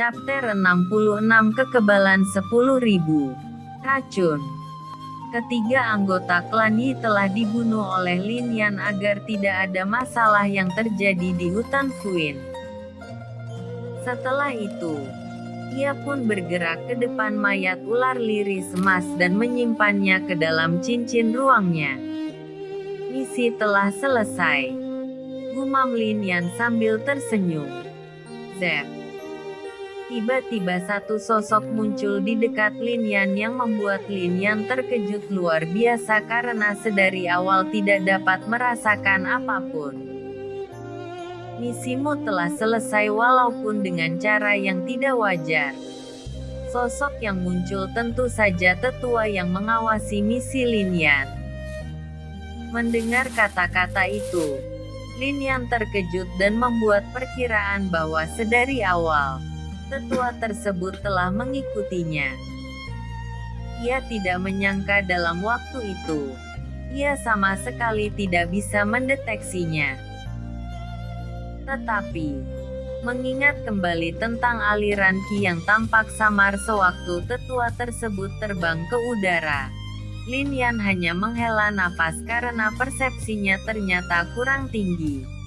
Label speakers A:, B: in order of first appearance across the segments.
A: Chapter 66 Kekebalan 10.000 Racun. Ketiga anggota klan Yi telah dibunuh oleh Lin Yan agar tidak ada masalah yang terjadi di hutan Fuin. Setelah itu, ia pun bergerak ke depan mayat ular liris emas dan menyimpannya ke dalam cincin ruangnya. Misi telah selesai, gumam Lin Yan sambil tersenyum. Zep. Tiba-tiba satu sosok muncul di dekat Lin Yan yang membuat Lin Yan terkejut luar biasa karena sedari awal tidak dapat merasakan apapun. Misimu telah selesai walaupun dengan cara yang tidak wajar. Sosok yang muncul tentu saja tetua yang mengawasi misi Lin Yan. Mendengar kata-kata itu, Lin Yan terkejut dan membuat perkiraan bahwa sedari awal tetua tersebut telah mengikutinya. Ia tidak menyangka dalam waktu itu, ia sama sekali tidak bisa mendeteksinya. Tetapi, mengingat kembali tentang aliran Qi yang tampak samar sewaktu tetua tersebut terbang ke udara, Lin Yan hanya menghela nafas karena persepsinya ternyata kurang tinggi.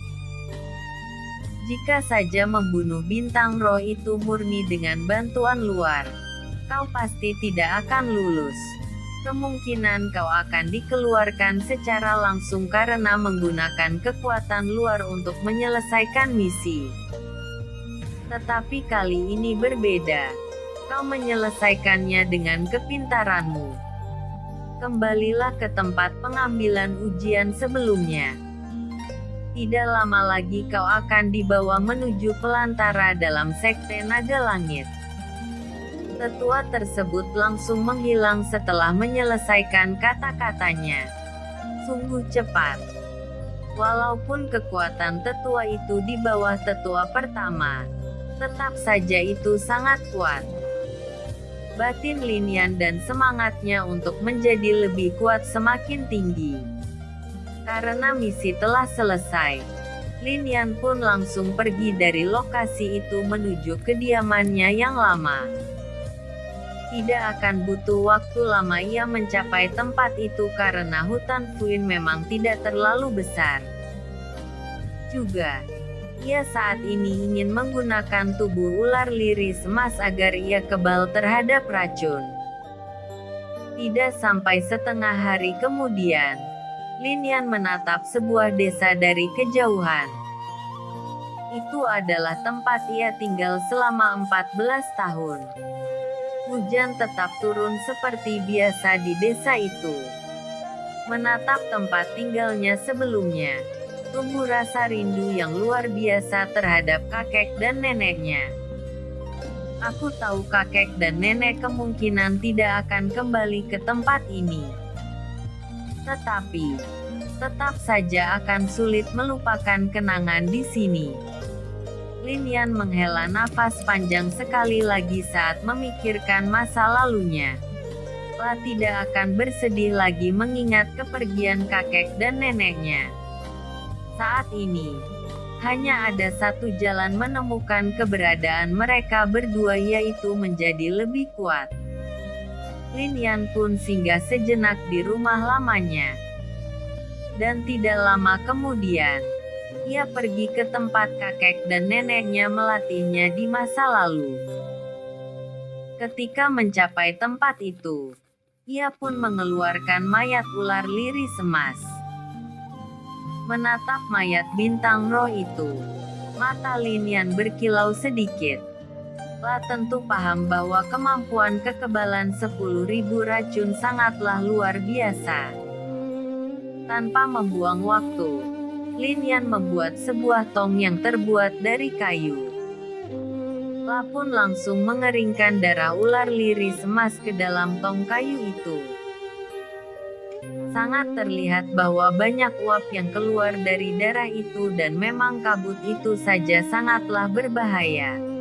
A: Jika saja membunuh bintang roh itu murni dengan bantuan luar, kau pasti tidak akan lulus. Kemungkinan kau akan dikeluarkan secara langsung karena menggunakan kekuatan luar untuk menyelesaikan misi. Tetapi kali ini berbeda. Kau menyelesaikannya dengan kepintaranmu. Kembalilah ke tempat pengambilan ujian sebelumnya. Tidak lama lagi kau akan dibawa menuju pelantara dalam sekte naga langit. Tetua tersebut langsung menghilang setelah menyelesaikan kata-katanya. Sungguh cepat. Walaupun kekuatan tetua itu di bawah tetua pertama, tetap saja itu sangat kuat. Batin Lin Yan dan semangatnya untuk menjadi lebih kuat semakin tinggi. Karena misi telah selesai, Lin Yan pun langsung pergi dari lokasi itu menuju kediamannya yang lama. Tidak akan butuh waktu lama ia mencapai tempat itu karena hutan Fuin memang tidak terlalu besar. Juga, ia saat ini ingin menggunakan tubuh ular liris emas agar ia kebal terhadap racun. Tidak sampai setengah hari kemudian, Lin Yan menatap sebuah desa dari kejauhan. Itu adalah tempat ia tinggal selama 14 tahun. Hujan tetap turun seperti biasa di desa itu. Menatap tempat tinggalnya sebelumnya, tumbuh rasa rindu yang luar biasa terhadap kakek dan neneknya. Aku tahu kakek dan nenek kemungkinan tidak akan kembali ke tempat ini. Tetapi, tetap saja akan sulit melupakan kenangan di sini. Lin Yan menghela nafas panjang sekali lagi saat memikirkan masa lalunya. Lah tidak akan bersedih lagi mengingat kepergian kakek dan neneknya. Saat ini, hanya ada satu jalan menemukan keberadaan mereka berdua, yaitu menjadi lebih kuat. Lin Yan pun singgah sejenak di rumah lamanya. Dan tidak lama kemudian, ia pergi ke tempat kakek dan neneknya melatihnya di masa lalu. Ketika mencapai tempat itu, ia pun mengeluarkan mayat ular liris emas. Menatap mayat bintang roh itu, mata Lin Yan berkilau sedikit. Lah tentu paham bahwa kemampuan kekebalan 10.000 racun sangatlah luar biasa. Tanpa membuang waktu, Lin Yan membuat sebuah tong yang terbuat dari kayu. Lah pun langsung mengeringkan darah ular liris emas ke dalam tong kayu itu. Sangat terlihat bahwa banyak uap yang keluar dari darah itu dan memang kabut itu saja sangatlah berbahaya.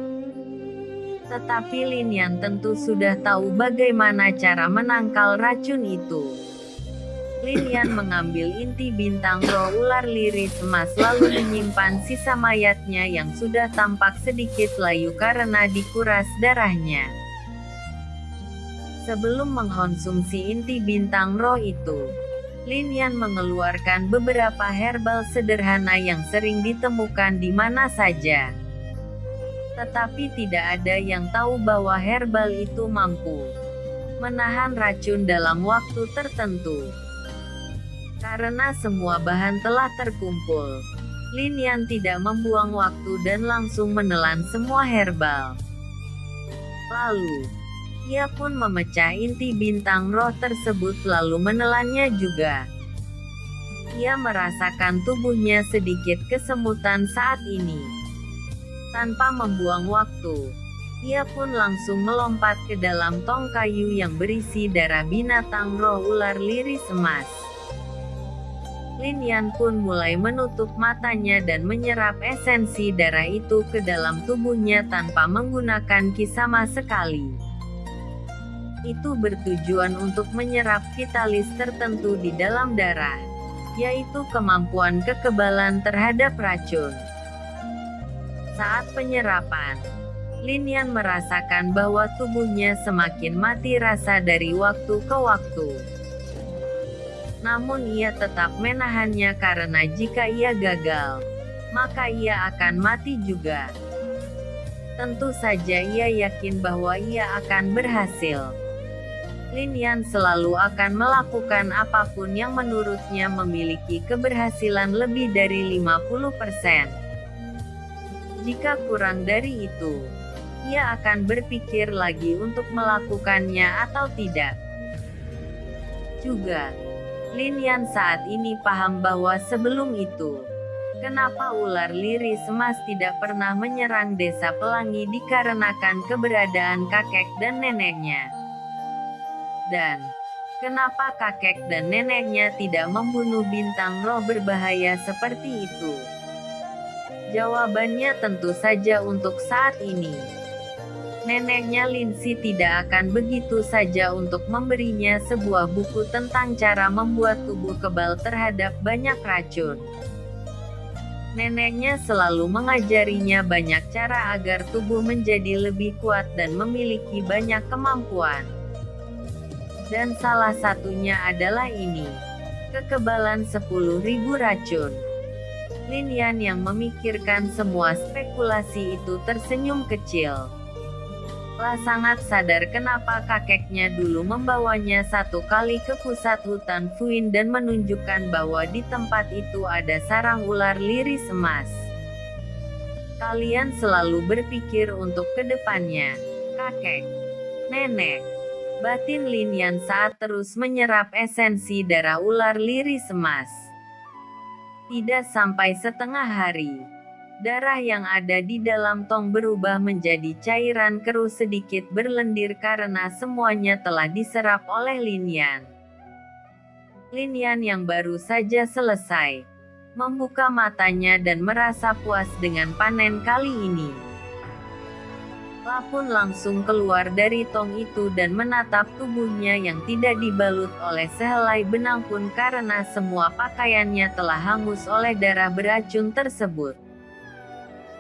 A: Tetapi Lin Yan tentu sudah tahu bagaimana cara menangkal racun itu. Lin Yan mengambil inti bintang roh ular liris emas lalu menyimpan sisa mayatnya yang sudah tampak sedikit layu karena dikuras darahnya. Sebelum mengkonsumsi inti bintang roh itu, Lin Yan mengeluarkan beberapa herbal sederhana yang sering ditemukan di mana saja. Tetapi tidak ada yang tahu bahwa herbal itu mampu menahan racun dalam waktu tertentu. Karena semua bahan telah terkumpul, Lin Yan tidak membuang waktu dan langsung menelan semua herbal. Lalu, ia pun memecah inti bintang roh tersebut lalu menelannya juga. Ia merasakan tubuhnya sedikit kesemutan saat ini. Tanpa membuang waktu, ia pun langsung melompat ke dalam tong kayu yang berisi darah binatang roh ular liris emas. Lin Yan pun mulai menutup matanya dan menyerap esensi darah itu ke dalam tubuhnya tanpa menggunakan ki sama sekali. Itu bertujuan untuk menyerap vitalis tertentu di dalam darah, yaitu kemampuan kekebalan terhadap racun. Saat penyerapan, Lin Yan merasakan bahwa tubuhnya semakin mati rasa dari waktu ke waktu. Namun ia tetap menahannya karena jika ia gagal, maka ia akan mati juga. Tentu saja ia yakin bahwa ia akan berhasil. Lin Yan selalu akan melakukan apapun yang menurutnya memiliki keberhasilan lebih dari 50%. Jika kurang dari itu, ia akan berpikir lagi untuk melakukannya atau tidak. Juga, Lin Yan saat ini paham bahwa sebelum itu, kenapa ular liris emas tidak pernah menyerang desa pelangi dikarenakan keberadaan kakek dan neneknya. Dan, kenapa kakek dan neneknya tidak membunuh bintang roh berbahaya seperti itu? Jawabannya tentu saja untuk saat ini. Neneknya Lin Si tidak akan begitu saja untuk memberinya sebuah buku tentang cara membuat tubuh kebal terhadap banyak racun. Neneknya selalu mengajarinya banyak cara agar tubuh menjadi lebih kuat dan memiliki banyak kemampuan. Dan salah satunya adalah ini, kekebalan 10.000 racun. Lin Yan yang memikirkan semua spekulasi itu tersenyum kecil. Lah sangat sadar kenapa kakeknya dulu membawanya satu kali ke pusat hutan Fuin dan menunjukkan bahwa di tempat itu ada sarang ular liris emas. Kalian selalu berpikir untuk kedepannya, kakek, nenek. Batin Lin Yan saat terus menyerap esensi darah ular liris emas. Tidak sampai setengah hari, darah yang ada di dalam tong berubah menjadi cairan keruh sedikit berlendir karena semuanya telah diserap oleh Lin Yan. Lin Yan yang baru saja selesai, membuka matanya dan merasa puas dengan panen kali ini. Lapun langsung keluar dari tong itu dan menatap tubuhnya yang tidak dibalut oleh sehelai benang pun karena semua pakaiannya telah hangus oleh darah beracun tersebut.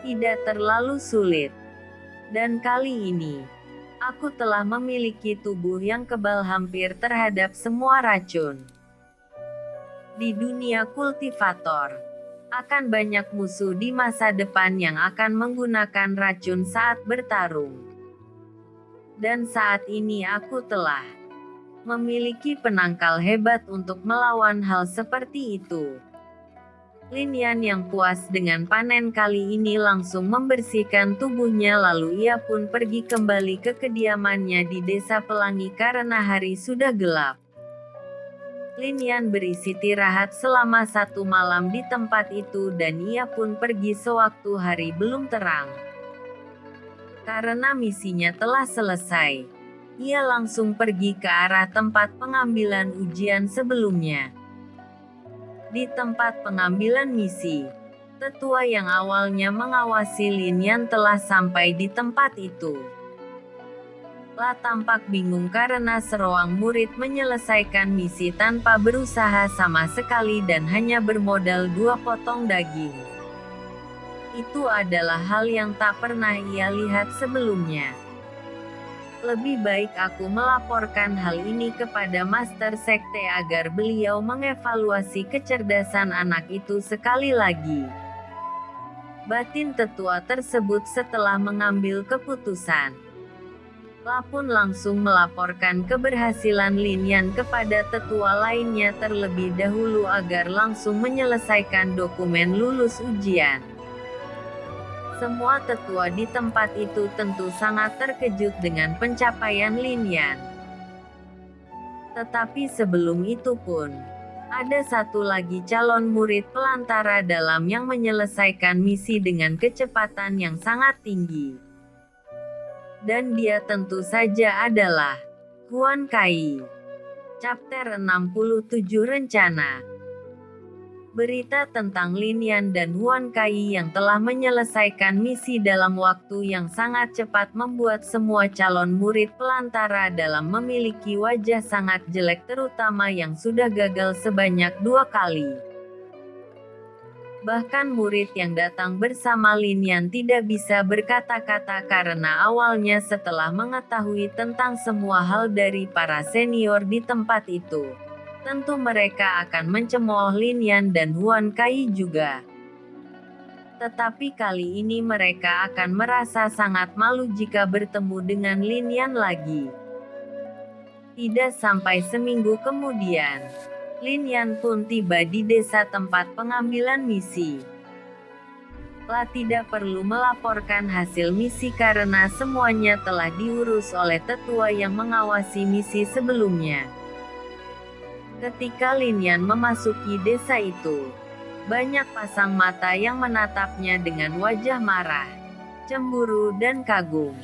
A: Tidak terlalu sulit. Dan kali ini, aku telah memiliki tubuh yang kebal hampir terhadap semua racun. Di dunia kultivator, akan banyak musuh di masa depan yang akan menggunakan racun saat bertarung. Dan saat ini aku telah memiliki penangkal hebat untuk melawan hal seperti itu. Lin Yan yang puas dengan panen kali ini langsung membersihkan tubuhnya lalu ia pun pergi kembali ke kediamannya di desa pelangi karena hari sudah gelap. Lin Yan beristirahat selama 1 malam di tempat itu dan ia pun pergi sewaktu hari belum terang. Karena misinya telah selesai, ia langsung pergi ke arah tempat pengambilan ujian sebelumnya. Di tempat pengambilan misi, tetua yang awalnya mengawasi Lin Yan telah sampai di tempat itu. La tampak bingung karena seorang murid menyelesaikan misi tanpa berusaha sama sekali dan hanya bermodal 2 potong daging. Itu adalah hal yang tak pernah ia lihat sebelumnya. Lebih baik aku melaporkan hal ini kepada Master Sekte agar beliau mengevaluasi kecerdasan anak itu sekali lagi. Batin tetua tersebut setelah mengambil keputusan. La pun langsung melaporkan keberhasilan Lin Yan kepada tetua lainnya terlebih dahulu agar langsung menyelesaikan dokumen lulus ujian. Semua tetua di tempat itu tentu sangat terkejut dengan pencapaian Lin Yan. Tetapi sebelum itu pun, ada satu lagi calon murid pelantara dalam yang menyelesaikan misi dengan kecepatan yang sangat tinggi. Dan dia tentu saja adalah Huan Kai. Chapter 67 Rencana. Berita tentang Lin Yan dan Huan Kai yang telah menyelesaikan misi dalam waktu yang sangat cepat membuat semua calon murid pelantara dalam memiliki wajah sangat jelek, terutama yang sudah gagal sebanyak 2 kali. Bahkan murid yang datang bersama Lin Yan tidak bisa berkata-kata karena awalnya setelah mengetahui tentang semua hal dari para senior di tempat itu, tentu mereka akan mencemooh Lin Yan dan Huan Kai juga. Tetapi kali ini mereka akan merasa sangat malu jika bertemu dengan Lin Yan lagi. Tidak sampai seminggu kemudian, Lin Yan pun tiba di desa tempat pengambilan misi. La tidak perlu melaporkan hasil misi karena semuanya telah diurus oleh tetua yang mengawasi misi sebelumnya. Ketika Lin Yan memasuki desa itu, banyak pasang mata yang menatapnya dengan wajah marah, cemburu dan kagum.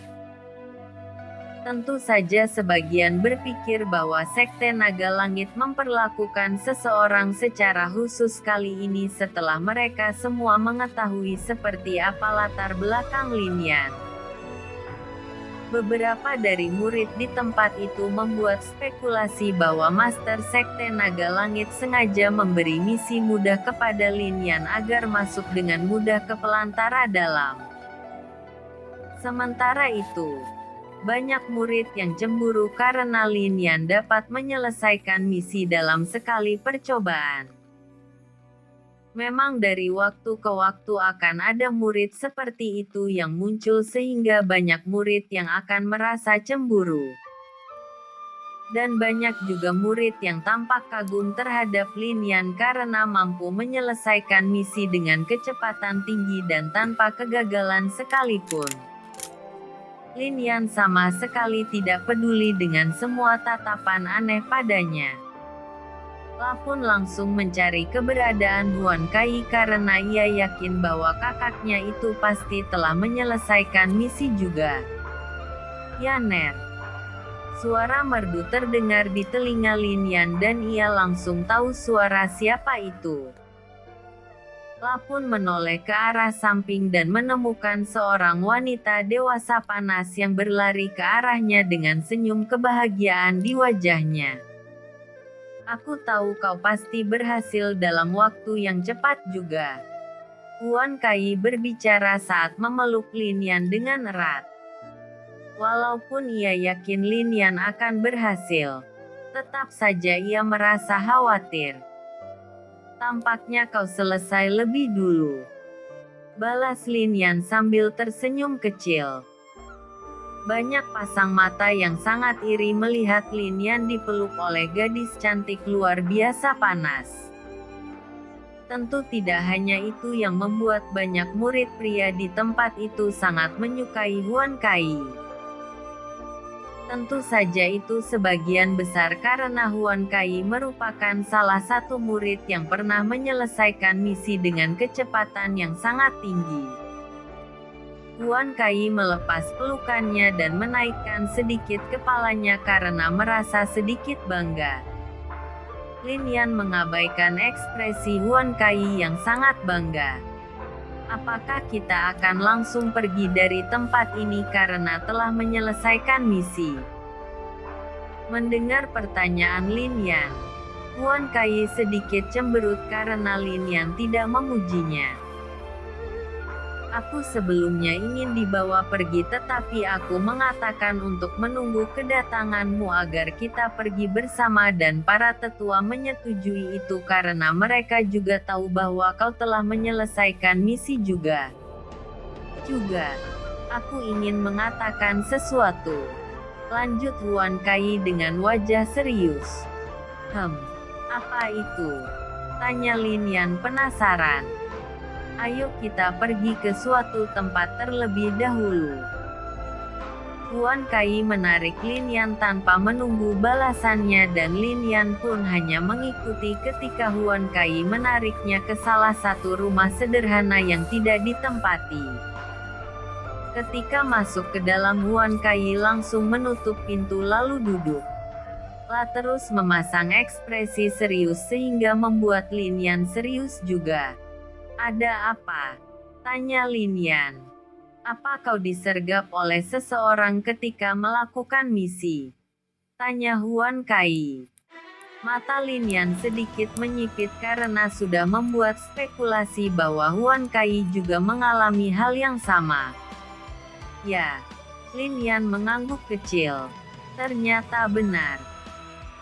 A: Tentu saja sebagian berpikir bahwa Sekte Naga Langit memperlakukan seseorang secara khusus kali ini setelah mereka semua mengetahui seperti apa latar belakang Lin Yan. Beberapa dari murid di tempat itu membuat spekulasi bahwa Master Sekte Naga Langit sengaja memberi misi mudah kepada Lin Yan agar masuk dengan mudah ke pelantara dalam. Sementara itu, banyak murid yang cemburu karena Lin Yan dapat menyelesaikan misi dalam sekali percobaan. Memang dari waktu ke waktu akan ada murid seperti itu yang muncul sehingga banyak murid yang akan merasa cemburu. Dan banyak juga murid yang tampak kagum terhadap Lin Yan karena mampu menyelesaikan misi dengan kecepatan tinggi dan tanpa kegagalan sekalipun. Lin Yan sama sekali tidak peduli dengan semua tatapan aneh padanya. La pun langsung mencari keberadaan Huan Kai karena ia yakin bahwa kakaknya itu pasti telah menyelesaikan misi juga. Yaner. Suara merdu terdengar di telinga Lin Yan dan ia langsung tahu suara siapa itu. La pun menoleh ke arah samping dan menemukan seorang wanita dewasa panas yang berlari ke arahnya dengan senyum kebahagiaan di wajahnya. Aku tahu kau pasti berhasil dalam waktu yang cepat juga. Huan Kai berbicara saat memeluk Lin Yan dengan erat. Walaupun ia yakin Lin Yan akan berhasil, tetap saja ia merasa khawatir. Tampaknya kau selesai lebih dulu, balas Lin Yan sambil tersenyum kecil. Banyak pasang mata yang sangat iri melihat Lin Yan dipeluk oleh gadis cantik luar biasa panas. Tentu tidak hanya itu yang membuat banyak murid pria di tempat itu sangat menyukai Huan Kai. Tentu saja itu sebagian besar karena Huan Kai merupakan salah satu murid yang pernah menyelesaikan misi dengan kecepatan yang sangat tinggi. Huan Kai melepas pelukannya dan menaikkan sedikit kepalanya karena merasa sedikit bangga. Lin Yan mengabaikan ekspresi Huan Kai yang sangat bangga. Apakah kita akan langsung pergi dari tempat ini karena telah menyelesaikan misi? Mendengar pertanyaan Lin Yan, Huan Kai sedikit cemberut karena Lin Yan tidak memujinya. Aku sebelumnya ingin dibawa pergi tetapi aku mengatakan untuk menunggu kedatanganmu agar kita pergi bersama dan para tetua menyetujui itu karena mereka juga tahu bahwa kau telah menyelesaikan misi juga. Aku ingin mengatakan sesuatu. Lanjut Huan Kai dengan wajah serius. Apa itu? Tanya Lin Yan penasaran. Ayo kita pergi ke suatu tempat terlebih dahulu. Huan Kai menarik Lin Yan tanpa menunggu balasannya dan Lin Yan pun hanya mengikuti ketika Huan Kai menariknya ke salah satu rumah sederhana yang tidak ditempati. Ketika masuk ke dalam, Huan Kai langsung menutup pintu lalu duduk. Terus memasang ekspresi serius sehingga membuat Lin Yan serius juga. Ada apa? Tanya Lin Yan. Apa kau disergap oleh seseorang ketika melakukan misi? Tanya Huan Kai. Mata Lin Yan sedikit menyipit karena sudah membuat spekulasi bahwa Huan Kai juga mengalami hal yang sama. Ya, Lin Yan mengangguk kecil. Ternyata benar.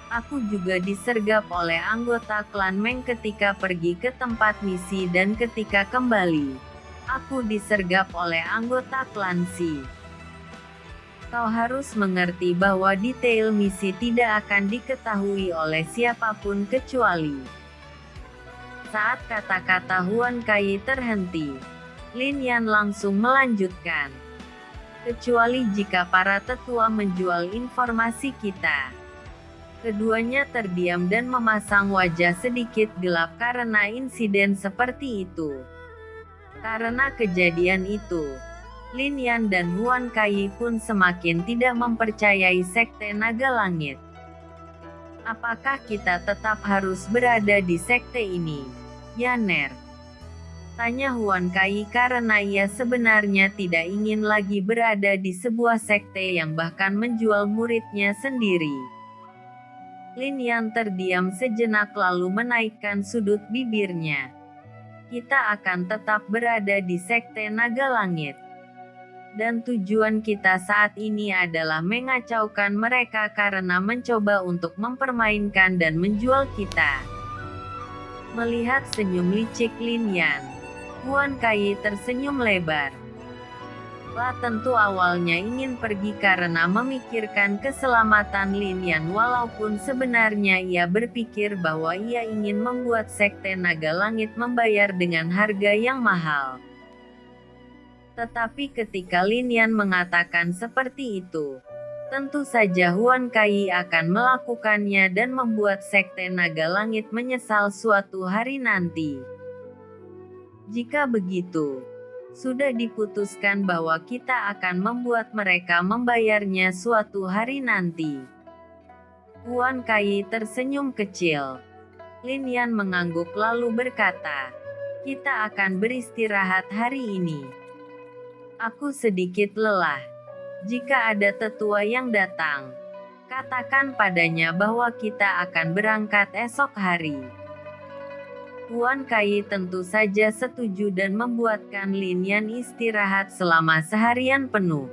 A: Aku juga disergap oleh anggota klan Meng ketika pergi ke tempat misi dan ketika kembali, aku disergap oleh anggota klan Si. Kau harus mengerti bahwa detail misi tidak akan diketahui oleh siapapun kecuali. Saat kata-kata Huan Kai terhenti, Lin Yan langsung melanjutkan. Kecuali jika para tetua menjual informasi kita. Keduanya terdiam dan memasang wajah sedikit gelap karena insiden seperti itu. Karena kejadian itu, Lin Yan dan Huan Kai pun semakin tidak mempercayai Sekte Naga Langit. Apakah kita tetap harus berada di sekte ini, Yaner? Tanya Huan Kai karena ia sebenarnya tidak ingin lagi berada di sebuah sekte yang bahkan menjual muridnya sendiri. Lin Yan terdiam sejenak lalu menaikkan sudut bibirnya. Kita akan tetap berada di Sekte Naga Langit. Dan tujuan kita saat ini adalah mengacaukan mereka karena mencoba untuk mempermainkan dan menjual kita. Melihat senyum licik Lin Yan, Huan Kai tersenyum lebar. Tentu awalnya ingin pergi karena memikirkan keselamatan Lin Yan walaupun sebenarnya ia berpikir bahwa ia ingin membuat Sekte Naga Langit membayar dengan harga yang mahal. Tetapi ketika Lin Yan mengatakan seperti itu, tentu saja Huan Kai akan melakukannya dan membuat Sekte Naga Langit menyesal suatu hari nanti. Jika begitu, sudah diputuskan bahwa kita akan membuat mereka membayarnya suatu hari nanti. Huan Kai tersenyum kecil. Lin Yan mengangguk lalu berkata, kita akan beristirahat hari ini. Aku sedikit lelah. Jika ada tetua yang datang, katakan padanya bahwa kita akan berangkat esok hari. Huan Kai tentu saja setuju dan membuatkan Lin Yan istirahat selama seharian penuh.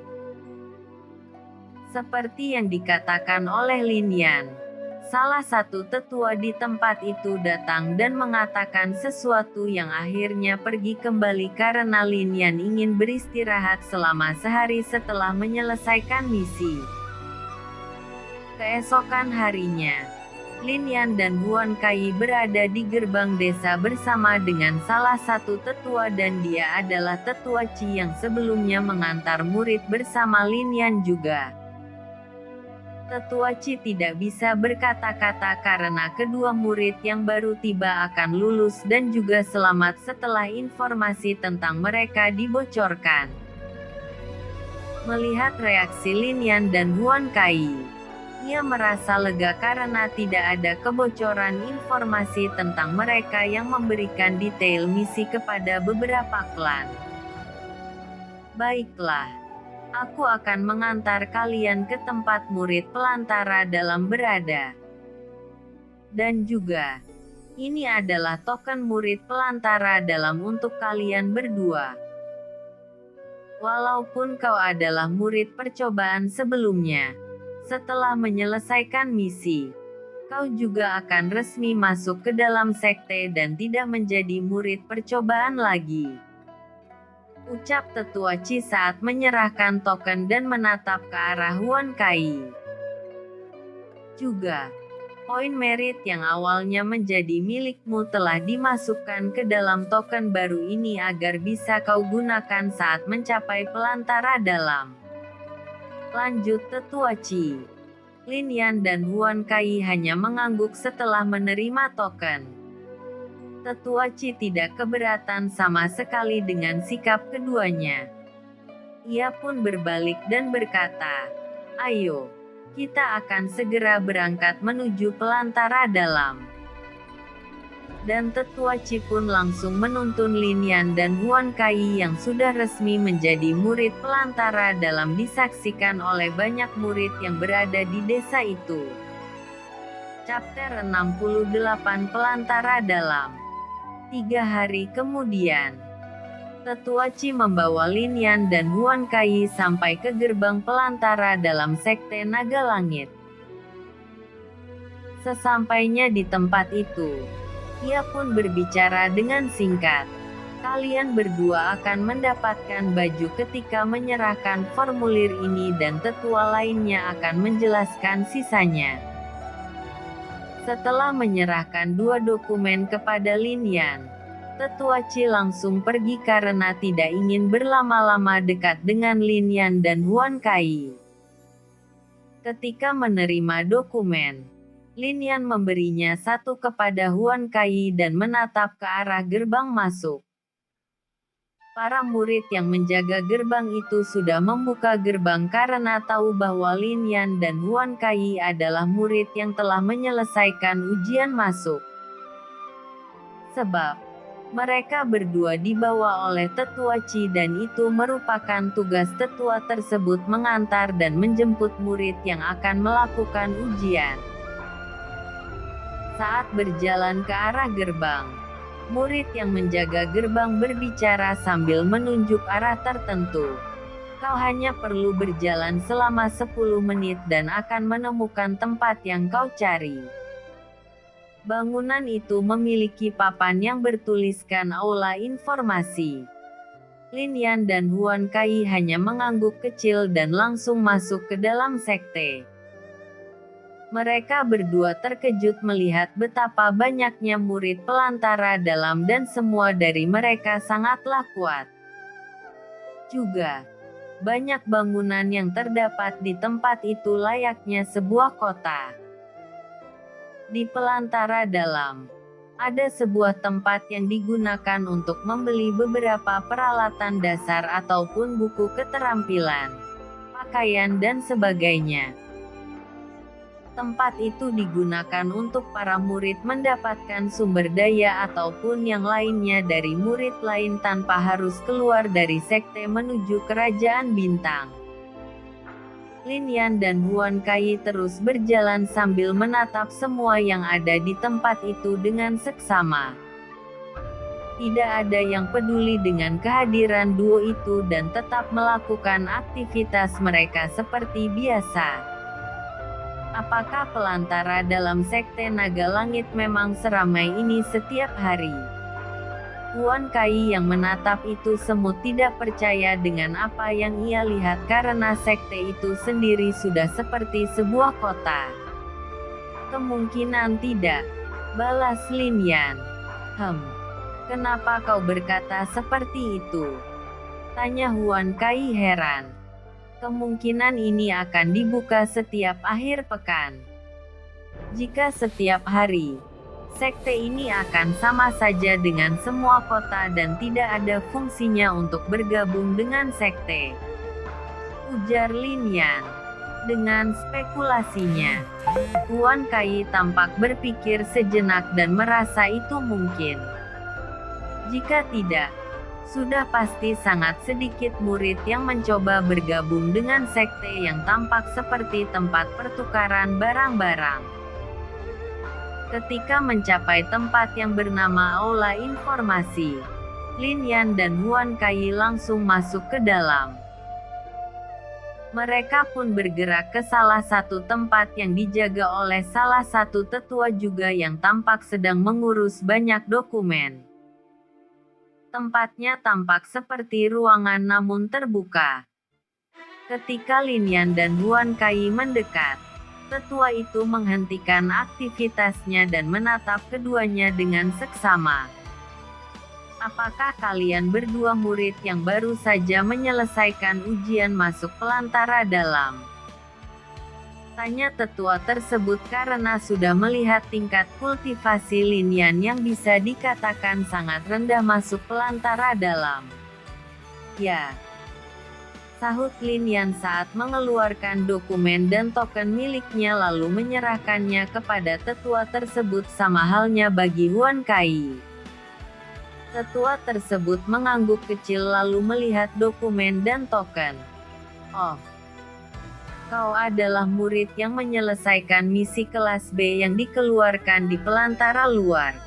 A: Seperti yang dikatakan oleh Lin Yan, salah satu tetua di tempat itu datang dan mengatakan sesuatu yang akhirnya pergi kembali karena Lin Yan ingin beristirahat selama sehari setelah menyelesaikan misi. Keesokan harinya, Lin Yan dan Huan Kai berada di gerbang desa bersama dengan salah satu tetua dan dia adalah tetua Qi yang sebelumnya mengantar murid bersama Lin Yan juga. Tetua Qi tidak bisa berkata-kata karena kedua murid yang baru tiba akan lulus dan juga selamat setelah informasi tentang mereka dibocorkan. Melihat reaksi Lin Yan dan Huan Kai, Ia merasa lega karena tidak ada kebocoran informasi tentang mereka yang memberikan detail misi kepada beberapa klan. Baiklah, aku akan mengantar kalian ke tempat murid pelantara dalam berada. Dan juga, ini adalah token murid pelantara dalam untuk kalian berdua. Walaupun kau adalah murid percobaan sebelumnya, setelah menyelesaikan misi, kau juga akan resmi masuk ke dalam sekte dan tidak menjadi murid percobaan lagi. Ucap Tetua Qi saat menyerahkan token dan menatap ke arah Huan Kai. Juga, poin merit yang awalnya menjadi milikmu telah dimasukkan ke dalam token baru ini agar bisa kau gunakan saat mencapai pelantara dalam. Lanjut Tetua Qi. Lin Yan dan Huan Kai hanya mengangguk setelah menerima token. Tetua Qi tidak keberatan sama sekali dengan sikap keduanya. Ia pun berbalik dan berkata, "Ayo, kita akan segera berangkat menuju pelantara dalam." Dan Tetua Qi pun langsung menuntun Lin Yan dan Huan Kai yang sudah resmi menjadi murid pelantara dalam disaksikan oleh banyak murid yang berada di desa itu. Chapter 68 Pelantara Dalam. 3 hari kemudian, Tetua Qi membawa Lin Yan dan Huan Kai sampai ke gerbang pelantara dalam sekte Naga Langit. Sesampainya di tempat itu, ia pun berbicara dengan singkat. Kalian berdua akan mendapatkan baju ketika menyerahkan formulir ini dan tetua lainnya akan menjelaskan sisanya. Setelah menyerahkan 2 dokumen kepada Lin Yan, Tetua Qi langsung pergi karena tidak ingin berlama-lama dekat dengan Lin Yan dan Huan Kai. Ketika menerima dokumen, Lin Yan memberinya satu kepada Huan Kai dan menatap ke arah gerbang masuk. Para murid yang menjaga gerbang itu sudah membuka gerbang karena tahu bahwa Lin Yan dan Huan Kai adalah murid yang telah menyelesaikan ujian masuk. Sebab, mereka berdua dibawa oleh Tetua Qi dan itu merupakan tugas tetua tersebut mengantar dan menjemput murid yang akan melakukan ujian. Saat berjalan ke arah gerbang, murid yang menjaga gerbang berbicara sambil menunjuk arah tertentu. Kau hanya perlu berjalan selama 10 menit dan akan menemukan tempat yang kau cari. Bangunan itu memiliki papan yang bertuliskan Aula Informasi. Lin Yan dan Huan Kai hanya mengangguk kecil dan langsung masuk ke dalam sekte. Mereka berdua terkejut melihat betapa banyaknya murid pelantara dalam dan semua dari mereka sangatlah kuat. Juga, banyak bangunan yang terdapat di tempat itu layaknya sebuah kota. Di pelantara dalam, ada sebuah tempat yang digunakan untuk membeli beberapa peralatan dasar ataupun buku keterampilan, pakaian dan sebagainya. Tempat itu digunakan untuk para murid mendapatkan sumber daya ataupun yang lainnya dari murid lain tanpa harus keluar dari sekte menuju kerajaan bintang. Lin Yan dan Huan Kai terus berjalan sambil menatap semua yang ada di tempat itu dengan seksama. Tidak ada yang peduli dengan kehadiran duo itu dan tetap melakukan aktivitas mereka seperti biasa. Apakah pelantara dalam sekte Naga Langit memang seramai ini setiap hari? Huan Kai yang menatap itu semut tidak percaya dengan apa yang ia lihat karena sekte itu sendiri sudah seperti sebuah kota. Kemungkinan tidak, balas Lin Yan. Kenapa kau berkata seperti itu? Tanya Huan Kai heran. Kemungkinan ini akan dibuka setiap akhir pekan. Jika setiap hari, sekte ini akan sama saja dengan semua kota dan tidak ada fungsinya untuk bergabung dengan sekte. Ujar Lin Yan. Dengan spekulasinya, Huan Kai tampak berpikir sejenak dan merasa itu mungkin. Jika tidak, sudah pasti sangat sedikit murid yang mencoba bergabung dengan sekte yang tampak seperti tempat pertukaran barang-barang. Ketika mencapai tempat yang bernama Aula Informasi, Lin Yan dan Huan Kai langsung masuk ke dalam. Mereka pun bergerak ke salah satu tempat yang dijaga oleh salah satu tetua juga yang tampak sedang mengurus banyak dokumen. Tempatnya tampak seperti ruangan namun terbuka. Ketika Lin Yan dan Huan Kai mendekat, tetua itu menghentikan aktivitasnya dan menatap keduanya dengan seksama. Apakah kalian berdua murid yang baru saja menyelesaikan ujian masuk pelantara dalam? Tanya tetua tersebut karena sudah melihat tingkat kultivasi Lin Yan yang bisa dikatakan sangat rendah masuk pelantara dalam. Ya, sahut Lin Yan saat mengeluarkan dokumen dan token miliknya lalu menyerahkannya kepada tetua tersebut sama halnya bagi Huan Kai. Tetua tersebut mengangguk kecil lalu melihat dokumen dan token. Oh, kau adalah murid yang menyelesaikan misi kelas B yang dikeluarkan di pelantara luar.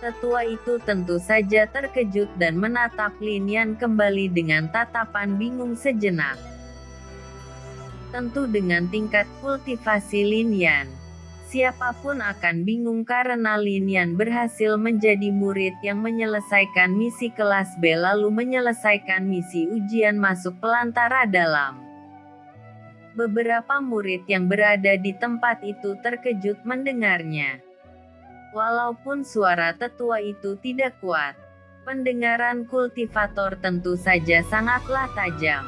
A: Tetua itu tentu saja terkejut dan menatap Lin Yan kembali dengan tatapan bingung sejenak. Tentu dengan tingkat kultivasi Lin Yan, siapapun akan bingung karena Lin Yan berhasil menjadi murid yang menyelesaikan misi kelas B lalu menyelesaikan misi ujian masuk pelantara dalam. Beberapa murid yang berada di tempat itu terkejut mendengarnya. Walaupun suara tetua itu tidak kuat, pendengaran kultivator tentu saja sangatlah tajam.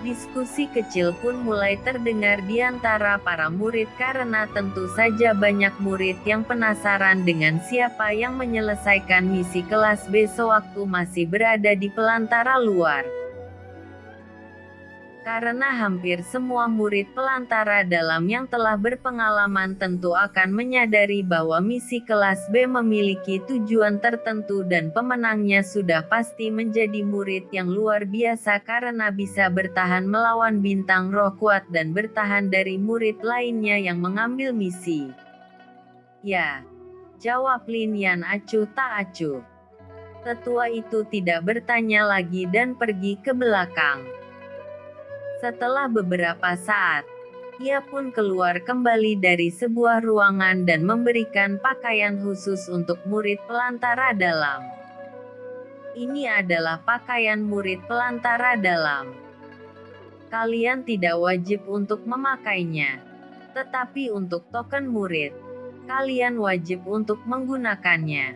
A: Diskusi kecil pun mulai terdengar di antara para murid karena tentu saja banyak murid yang penasaran dengan siapa yang menyelesaikan misi kelas B sewaktu masih berada di pelantara luar. Karena hampir semua murid pelantara dalam yang telah berpengalaman tentu akan menyadari bahwa misi kelas B memiliki tujuan tertentu dan pemenangnya sudah pasti menjadi murid yang luar biasa karena bisa bertahan melawan bintang roh kuat dan bertahan dari murid lainnya yang mengambil misi. Ya, jawab Lin Yan acuh tak acuh. Tetua itu tidak bertanya lagi dan pergi ke belakang. Setelah beberapa saat, ia pun keluar kembali dari sebuah ruangan dan memberikan pakaian khusus untuk murid pelantara dalam. Ini adalah pakaian murid pelantara dalam. Kalian tidak wajib untuk memakainya. Tetapi untuk token murid, kalian wajib untuk menggunakannya.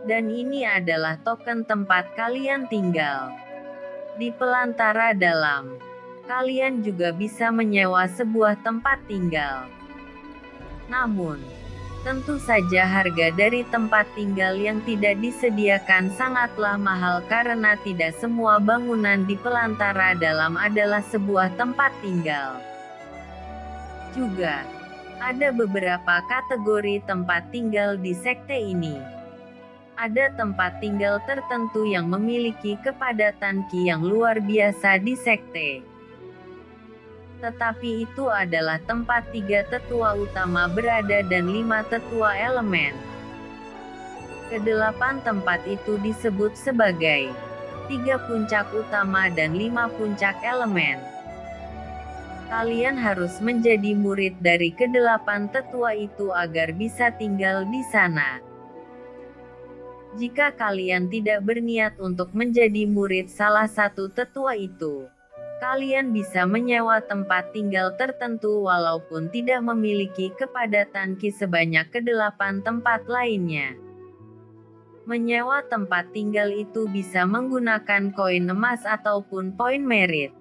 A: Dan ini adalah token tempat kalian tinggal. Di pelantara dalam, kalian juga bisa menyewa sebuah tempat tinggal. Namun, tentu saja harga dari tempat tinggal yang tidak disediakan sangatlah mahal karena tidak semua bangunan di pelantara dalam adalah sebuah tempat tinggal. Juga, ada beberapa kategori tempat tinggal di sekte ini. Ada tempat tinggal tertentu yang memiliki kepadatan ki yang luar biasa di sekte. Tetapi itu adalah tempat 3 tetua utama berada dan 5 tetua elemen. Kedelapan tempat itu disebut sebagai 3 puncak utama dan 5 puncak elemen. Kalian harus menjadi murid dari kedelapan tetua itu agar bisa tinggal di sana. Jika kalian tidak berniat untuk menjadi murid salah satu tetua itu, kalian bisa menyewa tempat tinggal tertentu walaupun tidak memiliki kepadatan ki sebanyak kedelapan tempat lainnya. Menyewa tempat tinggal itu bisa menggunakan koin emas ataupun poin merit.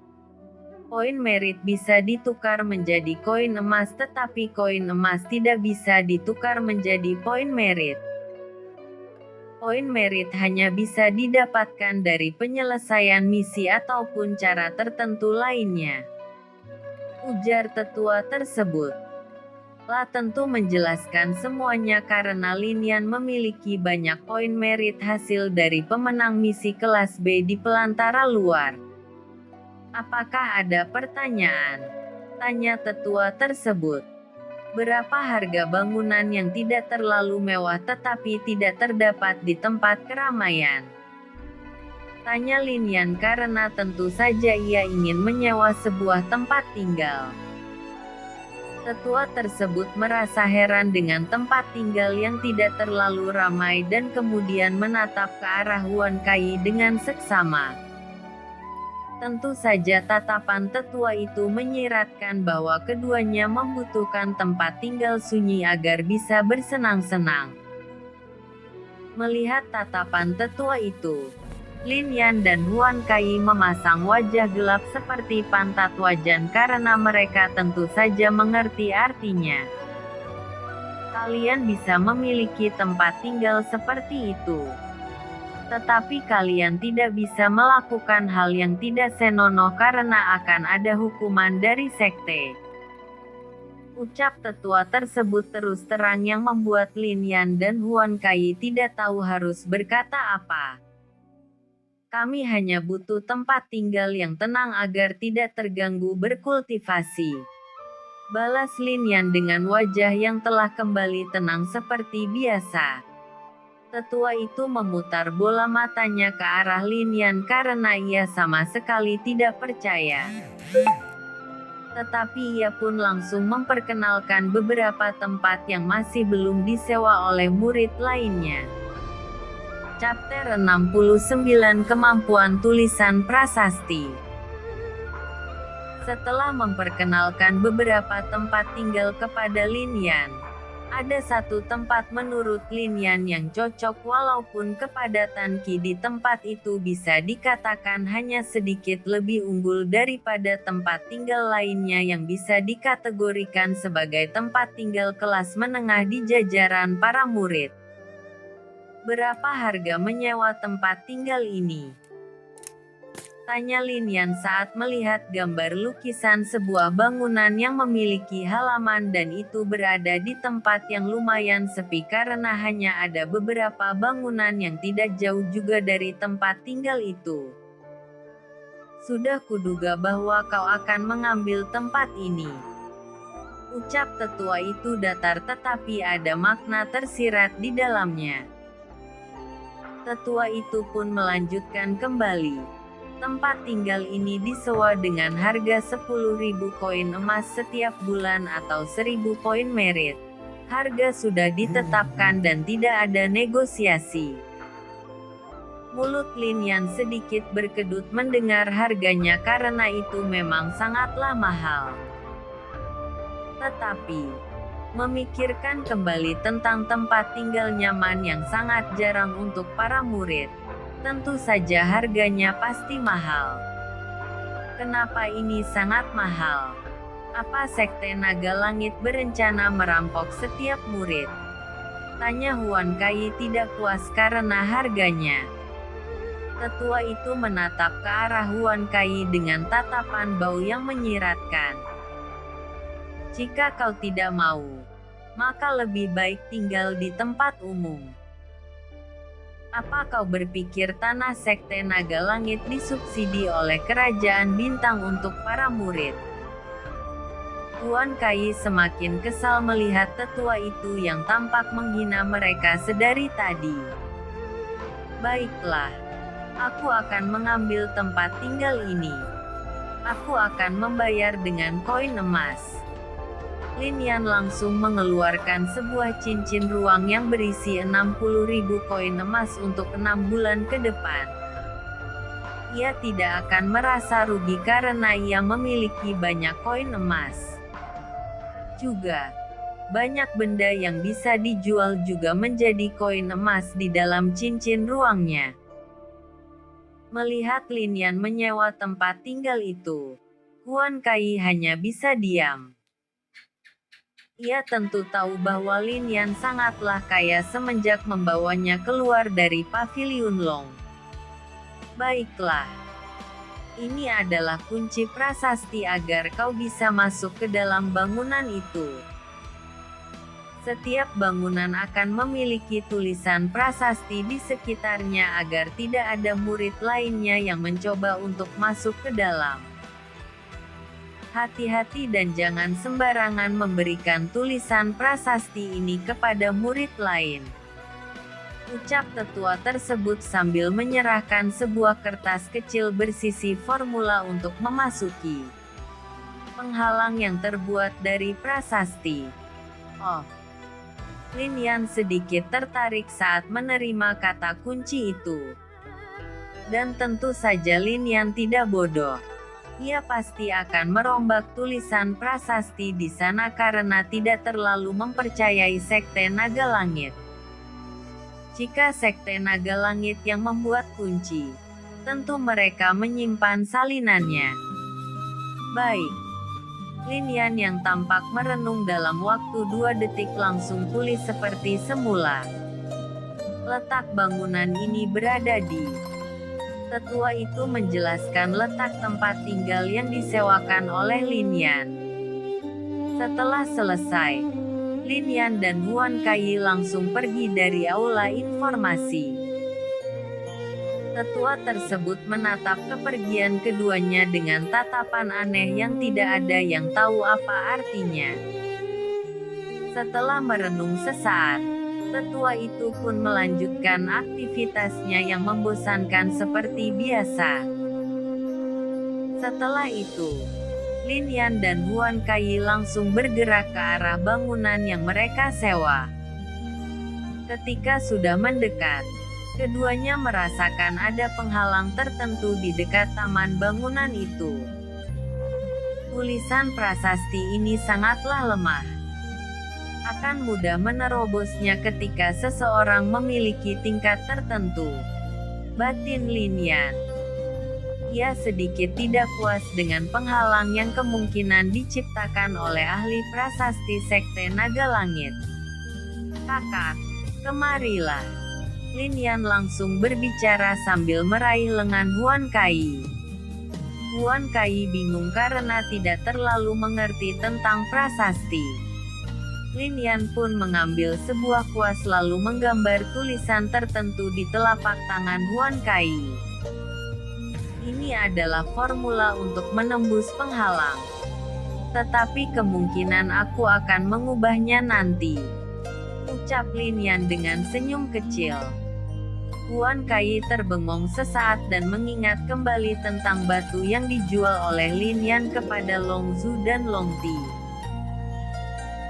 A: Poin merit bisa ditukar menjadi koin emas tetapi koin emas tidak bisa ditukar menjadi poin merit. Poin merit hanya bisa didapatkan dari penyelesaian misi ataupun cara tertentu lainnya, ujar tetua tersebut. La tentu menjelaskan semuanya karena Linian memiliki banyak poin merit hasil dari pemenang misi kelas B di pelantara luar. Apakah ada pertanyaan? Tanya tetua tersebut. Berapa harga bangunan yang tidak terlalu mewah tetapi tidak terdapat di tempat keramaian? Tanya Linian karena tentu saja ia ingin menyewa sebuah tempat tinggal. Tetua tersebut merasa heran dengan tempat tinggal yang tidak terlalu ramai dan kemudian menatap ke arah Huan Kai dengan seksama. Tentu saja tatapan tetua itu menyiratkan bahwa keduanya membutuhkan tempat tinggal sunyi agar bisa bersenang-senang. Melihat tatapan tetua itu, Linian dan Huan Kai memasang wajah gelap seperti pantat wajan karena mereka tentu saja mengerti artinya. Kalian bisa memiliki tempat tinggal seperti itu, tetapi kalian tidak bisa melakukan hal yang tidak senonoh karena akan ada hukuman dari sekte. Ucap tetua tersebut terus terang yang membuat Linian dan Huan Kai tidak tahu harus berkata apa. Kami hanya butuh tempat tinggal yang tenang agar tidak terganggu berkultivasi, balas Linian dengan wajah yang telah kembali tenang seperti biasa. Tetua itu memutar bola matanya ke arah Linian karena ia sama sekali tidak percaya. Tetapi ia pun langsung memperkenalkan beberapa tempat yang masih belum disewa oleh murid lainnya. Chapter 69 Kemampuan Tulisan Prasasti. Setelah memperkenalkan beberapa tempat tinggal kepada Linian, ada satu tempat menurut Linian yang cocok walaupun kepadatan Qi di tempat itu bisa dikatakan hanya sedikit lebih unggul daripada tempat tinggal lainnya yang bisa dikategorikan sebagai tempat tinggal kelas menengah di jajaran para murid. Berapa harga menyewa tempat tinggal ini? Tanya Linian saat melihat gambar lukisan sebuah bangunan yang memiliki halaman dan itu berada di tempat yang lumayan sepi karena hanya ada beberapa bangunan yang tidak jauh juga dari tempat tinggal itu. Sudah kuduga bahwa kau akan mengambil tempat ini. Ucap tetua itu datar tetapi ada makna tersirat di dalamnya. Tetua itu pun melanjutkan kembali. Tempat tinggal ini disewa dengan harga 10.000 koin emas setiap bulan atau 1.000 poin merit. Harga sudah ditetapkan dan tidak ada negosiasi. Mulut Linian sedikit berkedut mendengar harganya karena itu memang sangatlah mahal. Tetapi memikirkan kembali tentang tempat tinggal nyaman yang sangat jarang untuk para murid, tentu saja harganya pasti mahal. Kenapa ini sangat mahal? Apa sekte naga langit berencana merampok setiap murid? Tanya Huan Kai tidak puas karena harganya. Tetua itu menatap ke arah Huan Kai dengan tatapan bau yang menyiratkan. Jika kau tidak mau, maka lebih baik tinggal di tempat umum. Apa kau berpikir tanah sekte naga langit disubsidi oleh kerajaan bintang untuk para murid? Huan Kai semakin kesal melihat tetua itu yang tampak menghina mereka sedari tadi. Baiklah, aku akan mengambil tempat tinggal ini. Aku akan membayar dengan koin emas. Linian langsung mengeluarkan sebuah cincin ruang yang berisi 60.000 koin emas untuk 6 bulan ke depan. Ia tidak akan merasa rugi karena ia memiliki banyak koin emas. Juga, banyak benda yang bisa dijual juga menjadi koin emas di dalam cincin ruangnya. Melihat Linian menyewa tempat tinggal itu, Huan Kai hanya bisa diam. Ia tentu tahu bahwa Lin Yan sangatlah kaya semenjak membawanya keluar dari Paviliun Long. Baiklah. Ini adalah kunci prasasti agar kau bisa masuk ke dalam bangunan itu. Setiap bangunan akan memiliki tulisan prasasti di sekitarnya agar tidak ada murid lainnya yang mencoba untuk masuk ke dalam. Hati-hati dan jangan sembarangan memberikan tulisan prasasti ini kepada murid lain. Ucap tetua tersebut sambil menyerahkan sebuah kertas kecil bersisi formula untuk memasuki penghalang yang terbuat dari prasasti. Oh. Lin Yan sedikit tertarik saat menerima kata kunci itu. Dan tentu saja Lin Yan tidak bodoh. Ia pasti akan merombak tulisan prasasti di sana karena tidak terlalu mempercayai Sekte Naga Langit. Jika Sekte Naga Langit yang membuat kunci, tentu mereka menyimpan salinannya. Baik. Lin Yan yang tampak merenung dalam waktu 2 detik langsung pulih seperti semula. Letak bangunan ini berada di... Tetua itu menjelaskan letak tempat tinggal yang disewakan oleh Lin Yan. Setelah selesai, Lin Yan dan Huan Kai langsung pergi dari aula informasi. Tetua tersebut menatap kepergian keduanya dengan tatapan aneh yang tidak ada yang tahu apa artinya. Setelah merenung sesaat, tetua itu pun melanjutkan aktivitasnya yang membosankan seperti biasa. Setelah itu, Lin Yan dan Huan Kai langsung bergerak ke arah bangunan yang mereka sewa. Ketika sudah mendekat, keduanya merasakan ada penghalang tertentu di dekat taman bangunan itu. Tulisan prasasti ini sangatlah lemah. Akan mudah menerobosnya ketika seseorang memiliki tingkat tertentu. Batin Lin Yan. Ia sedikit tidak puas dengan penghalang yang kemungkinan diciptakan oleh ahli prasasti Sekte Naga Langit. Kakak, kemarilah. Lin Yan langsung berbicara sambil meraih lengan Huan Kai. Huan Kai bingung karena tidak terlalu mengerti tentang prasasti. Lin Yan pun mengambil sebuah kuas lalu menggambar tulisan tertentu di telapak tangan Huan Kai. Ini adalah formula untuk menembus penghalang. Tetapi kemungkinan aku akan mengubahnya nanti. Ucap Lin Yan dengan senyum kecil. Huan Kai terbengong sesaat dan mengingat kembali tentang batu yang dijual oleh Lin Yan kepada Long Zhu dan Long Ti.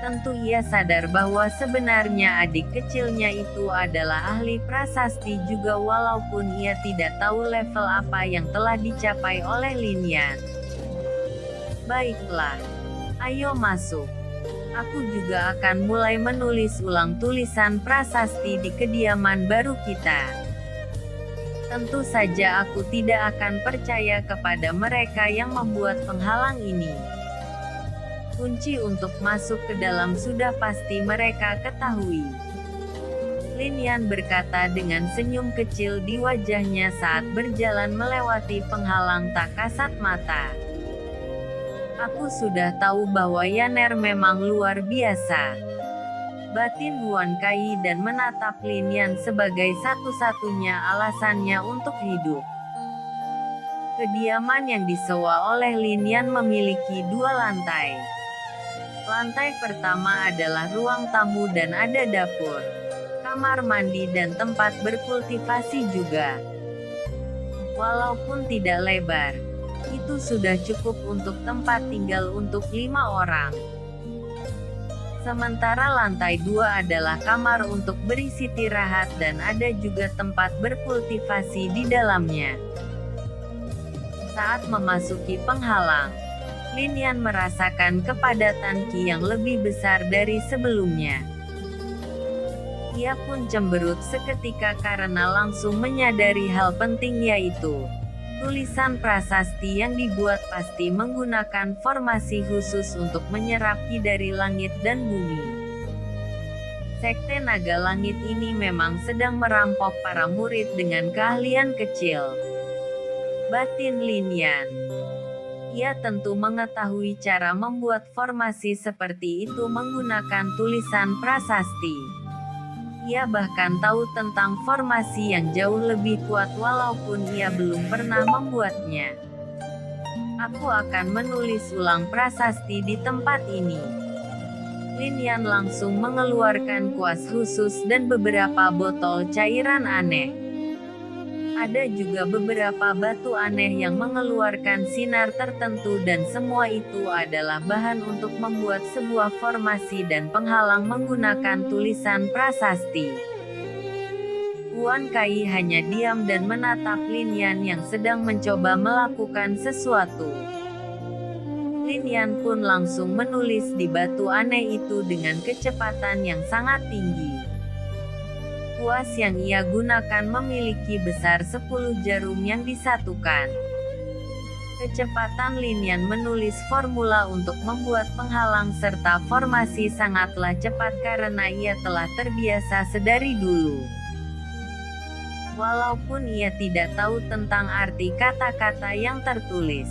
A: Tentu ia sadar bahwa sebenarnya adik kecilnya itu adalah ahli prasasti juga walaupun ia tidak tahu level apa yang telah dicapai oleh Lin Yan. Baiklah. Ayo masuk. Aku juga akan mulai menulis ulang tulisan prasasti di kediaman baru kita. Tentu saja aku tidak akan percaya kepada mereka yang membuat penghalang ini. Kunci untuk masuk ke dalam sudah pasti mereka ketahui. Lin Yan berkata dengan senyum kecil di wajahnya saat berjalan melewati penghalang tak kasat mata. Aku sudah tahu bahwa Yaner memang luar biasa. Batin Huan Kai dan menatap Lin Yan sebagai satu-satunya alasannya untuk hidup. Kediaman yang disewa oleh Lin Yan memiliki 2 lantai. Lantai pertama adalah ruang tamu dan ada dapur, kamar mandi dan tempat berkultivasi juga. Walaupun tidak lebar, itu sudah cukup untuk tempat tinggal untuk 5 orang. Sementara lantai 2 adalah kamar untuk beristirahat dan ada juga tempat berkultivasi di dalamnya. Saat memasuki penghalang, Lin Yan merasakan kepadatan Qi yang lebih besar dari sebelumnya. Ia pun cemberut seketika karena langsung menyadari hal penting yaitu Tulisan prasasti yang dibuat pasti menggunakan formasi khusus untuk menyerap ki dari langit dan bumi. Sekte Naga Langit ini memang sedang merampok para murid dengan keahlian kecil. Batin Lin Yan. Ia tentu mengetahui cara membuat formasi seperti itu menggunakan tulisan prasasti. Ia bahkan tahu tentang formasi yang jauh lebih kuat walaupun ia belum pernah membuatnya. Aku akan menulis ulang prasasti di tempat ini. Lin Yan langsung mengeluarkan kuas khusus dan beberapa botol cairan aneh. Ada juga beberapa batu aneh yang mengeluarkan sinar tertentu dan semua itu adalah bahan untuk membuat sebuah formasi dan penghalang menggunakan tulisan prasasti. Wan Kai hanya diam dan menatap Lin Yan yang sedang mencoba melakukan sesuatu. Lin Yan pun langsung menulis di batu aneh itu dengan kecepatan yang sangat tinggi. Kuas yang ia gunakan memiliki besar 10 jarum yang disatukan. Kecepatan Lin Yan menulis formula untuk membuat penghalang serta formasi sangatlah cepat karena ia telah terbiasa sedari dulu. Walaupun ia tidak tahu tentang arti kata-kata yang tertulis,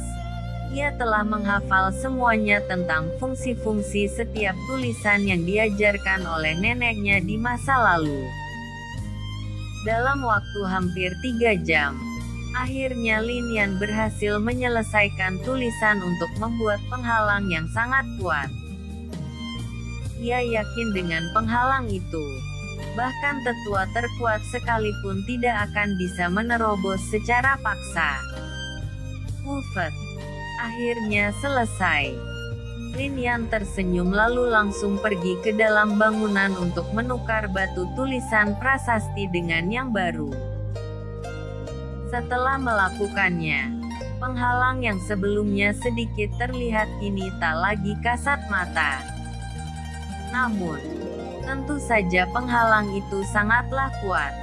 A: ia telah menghafal semuanya tentang fungsi-fungsi setiap tulisan yang diajarkan oleh neneknya di masa lalu. Dalam waktu hampir 3 jam, akhirnya Lin Yan berhasil menyelesaikan tulisan untuk membuat penghalang yang sangat kuat. Ia yakin dengan penghalang itu, bahkan tetua terkuat sekalipun tidak akan bisa menerobos secara paksa. Ufet. Akhirnya selesai. Lin Yan tersenyum lalu langsung pergi ke dalam bangunan untuk menukar batu tulisan prasasti dengan yang baru. Setelah melakukannya, penghalang yang sebelumnya sedikit terlihat kini tak lagi kasat mata. Namun, tentu saja penghalang itu sangatlah kuat.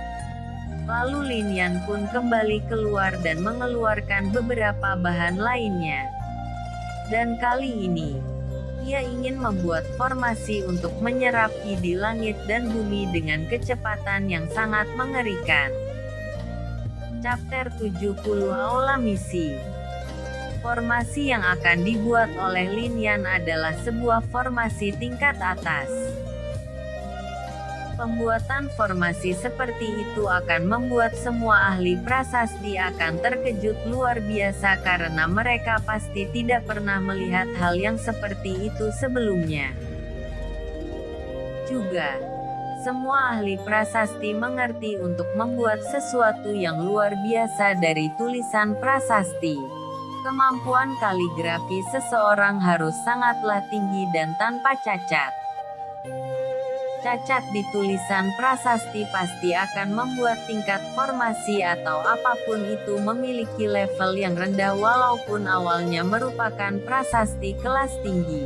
A: Lalu Lin Yan pun kembali keluar dan mengeluarkan beberapa bahan lainnya. Dan kali ini, ia ingin membuat formasi untuk menyerap ki di langit dan bumi dengan kecepatan yang sangat mengerikan. Chapter 70 Aula Misi. Formasi yang akan dibuat oleh Lin Yan adalah sebuah formasi tingkat atas. Pembuatan formasi seperti itu akan membuat semua ahli prasasti akan terkejut luar biasa karena mereka pasti tidak pernah melihat hal yang seperti itu sebelumnya. Juga, semua ahli prasasti mengerti untuk membuat sesuatu yang luar biasa dari tulisan prasasti. Kemampuan kaligrafi seseorang harus sangatlah tinggi dan tanpa cacat. Cacat di tulisan prasasti pasti akan membuat tingkat formasi atau apapun itu memiliki level yang rendah walaupun awalnya merupakan prasasti kelas tinggi.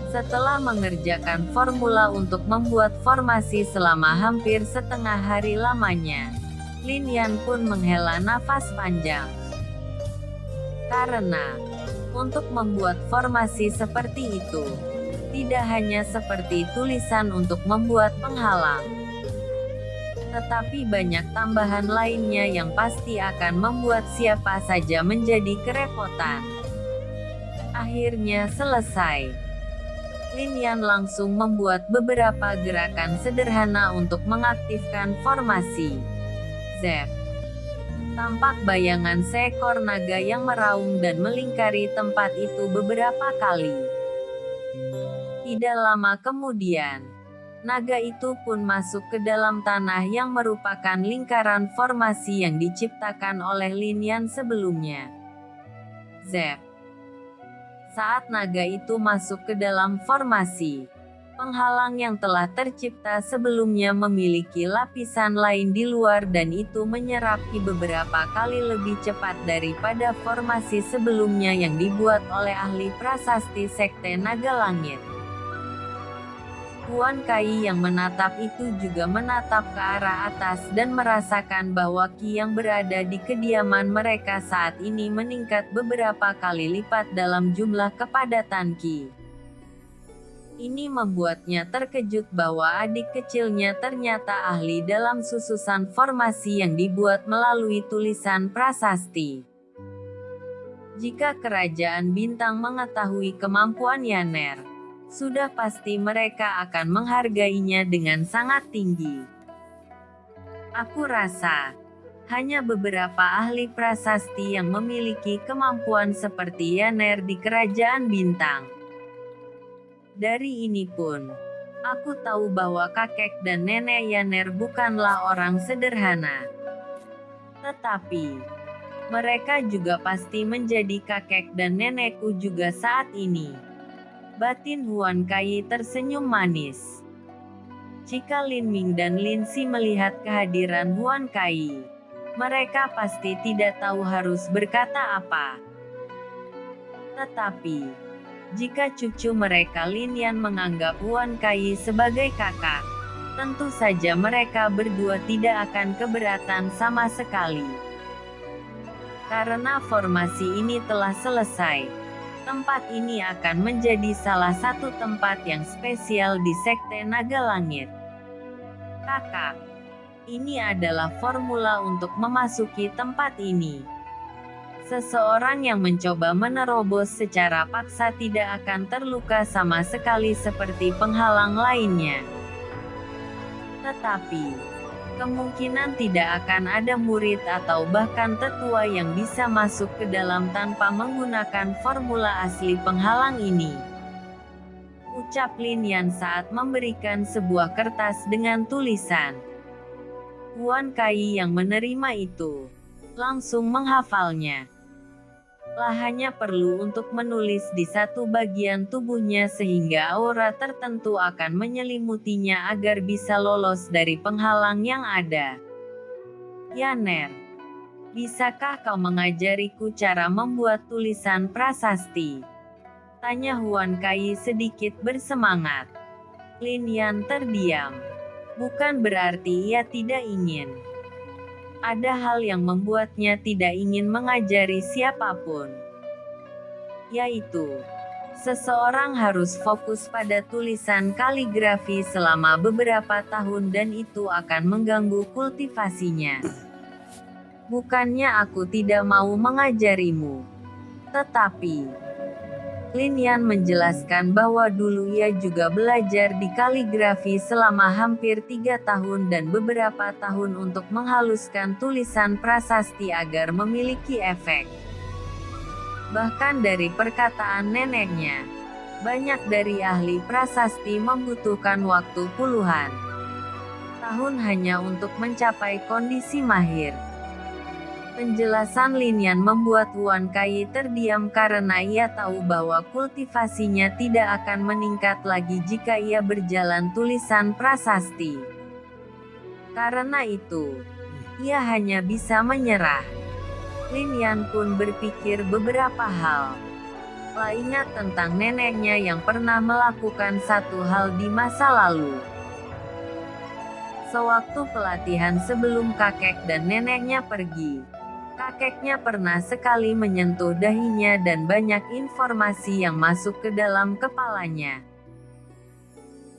A: Setelah mengerjakan formula untuk membuat formasi selama hampir setengah hari lamanya, Lin Yan pun menghela nafas panjang. Karena, untuk membuat formasi seperti itu, tidak hanya seperti tulisan untuk membuat penghalang, tetapi banyak tambahan lainnya yang pasti akan membuat siapa saja menjadi kerepotan. Akhirnya selesai. Lin Yan langsung membuat beberapa gerakan sederhana untuk mengaktifkan formasi. Zep. Tampak bayangan seekor naga yang meraung dan melingkari tempat itu beberapa kali. Tidak lama kemudian, naga itu pun masuk ke dalam tanah yang merupakan lingkaran formasi yang diciptakan oleh Lin Yan sebelumnya. Zep. Saat naga itu masuk ke dalam formasi, penghalang yang telah tercipta sebelumnya memiliki lapisan lain di luar dan itu menyerap ki beberapa kali lebih cepat daripada formasi sebelumnya yang dibuat oleh ahli prasasti Sekte Naga Langit. Huan Kai yang menatap itu juga menatap ke arah atas dan merasakan bahwa Qi yang berada di kediaman mereka saat ini meningkat beberapa kali lipat dalam jumlah kepadatan Qi. Ini membuatnya terkejut bahwa adik kecilnya ternyata ahli dalam susunan formasi yang dibuat melalui tulisan prasasti. Jika Kerajaan Bintang mengetahui kemampuan Yaner, sudah pasti mereka akan menghargainya dengan sangat tinggi. Aku rasa, hanya beberapa ahli prasasti yang memiliki kemampuan seperti Yaner di Kerajaan Bintang. Dari ini pun, aku tahu bahwa kakek dan nenek Yaner bukanlah orang sederhana. Tetapi, mereka juga pasti menjadi kakek dan nenekku juga saat ini. Batin Huan Kai tersenyum manis. Jika Lin Ming dan Lin Si melihat kehadiran Huan Kai, mereka pasti tidak tahu harus berkata apa. Tetapi, jika cucu mereka Lin Yan menganggap Huan Kai sebagai kakak, tentu saja mereka berdua tidak akan keberatan sama sekali. Karena formasi ini telah selesai, tempat ini akan menjadi salah satu tempat yang spesial di Sekte Naga Langit. Kakak, ini adalah formula untuk memasuki tempat ini. Seseorang yang mencoba menerobos secara paksa tidak akan terluka sama sekali seperti penghalang lainnya. Tetapi, kemungkinan tidak akan ada murid atau bahkan tetua yang bisa masuk ke dalam tanpa menggunakan formula asli penghalang ini. Ucap Lin Yan saat memberikan sebuah kertas dengan tulisan. Huan Kai yang menerima itu, langsung menghafalnya. Hanya perlu untuk menulis di satu bagian tubuhnya sehingga aura tertentu akan menyelimutinya agar bisa lolos dari penghalang yang ada. Yaner, bisakah kau mengajariku cara membuat tulisan prasasti? Tanya Huan Kai sedikit bersemangat. Lin Yan terdiam. Bukan berarti ia tidak ingin. Ada hal yang membuatnya tidak ingin mengajari siapapun, yaitu, seseorang harus fokus pada tulisan kaligrafi selama beberapa tahun dan itu akan mengganggu kultivasinya. Bukannya aku tidak mau mengajarimu, tetapi Lin Yan menjelaskan bahwa dulu ia juga belajar di kaligrafi selama hampir 3 tahun dan beberapa tahun untuk menghaluskan tulisan prasasti agar memiliki efek. Bahkan dari perkataan neneknya, banyak dari ahli prasasti membutuhkan waktu puluhan tahun hanya untuk mencapai kondisi mahir. Penjelasan Lin Yan membuat Huan Kai terdiam karena ia tahu bahwa kultivasinya tidak akan meningkat lagi jika ia berjalan tulisan prasasti. Karena itu, ia hanya bisa menyerah. Lin Yan pun berpikir beberapa hal. Ingat tentang neneknya yang pernah melakukan satu hal di masa lalu. Sewaktu pelatihan sebelum kakek dan neneknya pergi, kakeknya pernah sekali menyentuh dahinya dan banyak informasi yang masuk ke dalam kepalanya.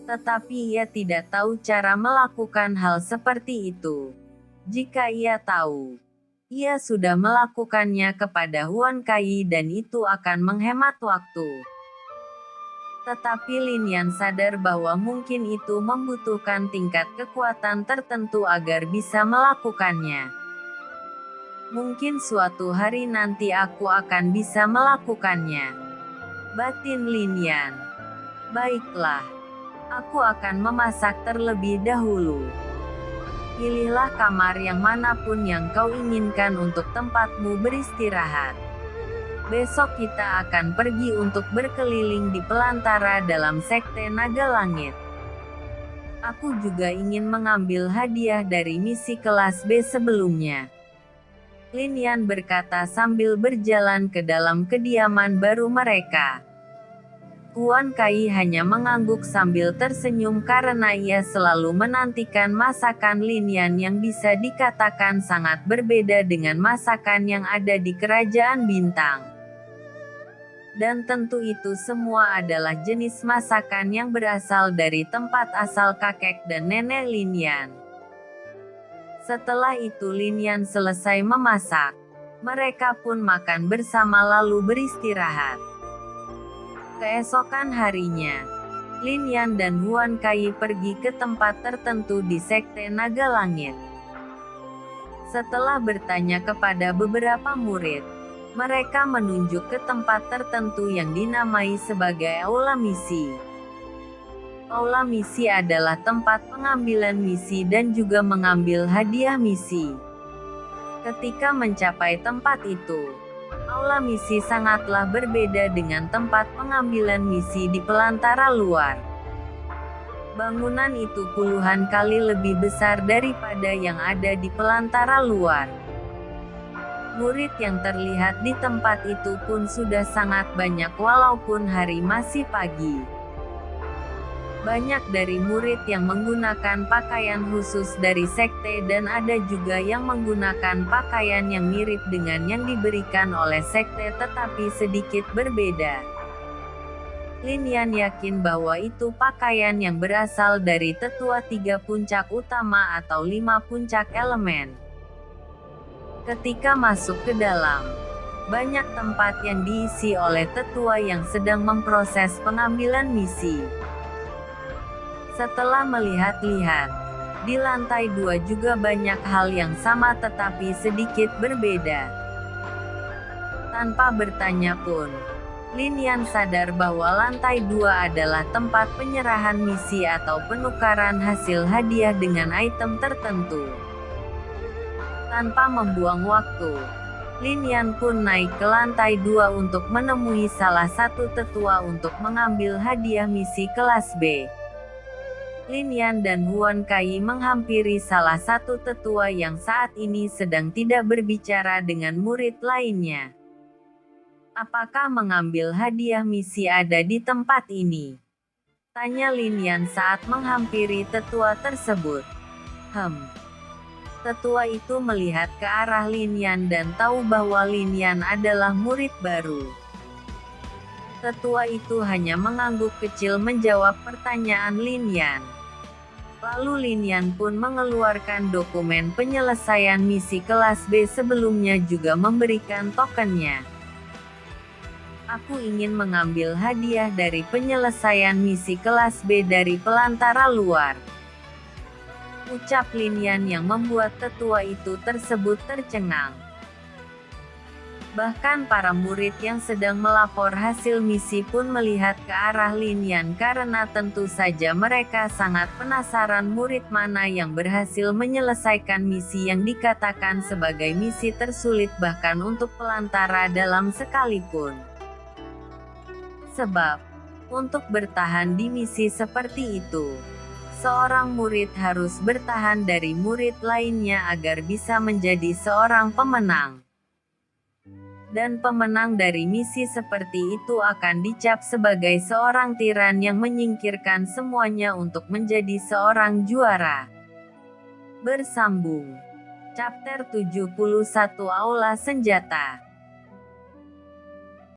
A: Tetapi ia tidak tahu cara melakukan hal seperti itu. Jika ia tahu, ia sudah melakukannya kepada Huan Kai dan itu akan menghemat waktu. Tetapi Lin Yan sadar bahwa mungkin itu membutuhkan tingkat kekuatan tertentu agar bisa melakukannya. Mungkin suatu hari nanti aku akan bisa melakukannya. Batin Lin Yan. Baiklah. Aku akan memasak terlebih dahulu. Pilihlah kamar yang manapun yang kau inginkan untuk tempatmu beristirahat. Besok kita akan pergi untuk berkeliling di pelantara dalam Sekte Naga Langit. Aku juga ingin mengambil hadiah dari misi kelas B sebelumnya. Lin Yan berkata sambil berjalan ke dalam kediaman baru mereka. Huan Kai hanya mengangguk sambil tersenyum karena ia selalu menantikan masakan Lin Yan yang bisa dikatakan sangat berbeda dengan masakan yang ada di Kerajaan Bintang. Dan tentu itu semua adalah jenis masakan yang berasal dari tempat asal kakek dan nenek Lin Yan. Setelah itu Lin Yan selesai memasak. Mereka pun makan bersama lalu beristirahat. Keesokan harinya, Lin Yan dan Huan Kai pergi ke tempat tertentu di Sekte Naga Langit. Setelah bertanya kepada beberapa murid, mereka menunjuk ke tempat tertentu yang dinamai sebagai Aula Misi. Aula Misi adalah tempat pengambilan misi dan juga mengambil hadiah misi. Ketika mencapai tempat itu, Aula Misi sangatlah berbeda dengan tempat pengambilan misi di pelantara luar. Bangunan itu puluhan kali lebih besar daripada yang ada di pelantara luar. Murid yang terlihat di tempat itu pun sudah sangat banyak walaupun hari masih pagi. Banyak dari murid yang menggunakan pakaian khusus dari sekte dan ada juga yang menggunakan pakaian yang mirip dengan yang diberikan oleh sekte tetapi sedikit berbeda. Lin Yan yakin bahwa itu pakaian yang berasal dari tetua 3 puncak utama atau 5 puncak elemen. Ketika masuk ke dalam, banyak tempat yang diisi oleh tetua yang sedang memproses pengambilan misi. Setelah melihat-lihat, di lantai 2 juga banyak hal yang sama tetapi sedikit berbeda. Tanpa bertanya pun, Lin Yan sadar bahwa lantai 2 adalah tempat penyerahan misi atau penukaran hasil hadiah dengan item tertentu. Tanpa membuang waktu, Lin Yan pun naik ke lantai 2 untuk menemui salah satu tetua untuk mengambil hadiah misi kelas B. Lin Yan dan Huan Kai menghampiri salah satu tetua yang saat ini sedang tidak berbicara dengan murid lainnya. Apakah mengambil hadiah misi ada di tempat ini? Tanya Lin Yan saat menghampiri tetua tersebut. Tetua itu melihat ke arah Lin Yan dan tahu bahwa Lin Yan adalah murid baru. Tetua itu hanya mengangguk kecil menjawab pertanyaan Lin Yan. Lalu Lin Yan pun mengeluarkan dokumen penyelesaian misi kelas B sebelumnya juga memberikan tokennya. Aku ingin mengambil hadiah dari penyelesaian misi kelas B dari pelantara luar. Ucap Lin Yan yang membuat tetua itu tersebut tercengang. Bahkan para murid yang sedang melapor hasil misi pun melihat ke arah Lin Yan karena tentu saja mereka sangat penasaran murid mana yang berhasil menyelesaikan misi yang dikatakan sebagai misi tersulit bahkan untuk pelantara dalam sekalipun. Sebab, untuk bertahan di misi seperti itu, seorang murid harus bertahan dari murid lainnya agar bisa menjadi seorang pemenang. Dan pemenang dari misi seperti itu akan dicap sebagai seorang tiran yang menyingkirkan semuanya untuk menjadi seorang juara. Bersambung. Chapter 71 Aula Senjata.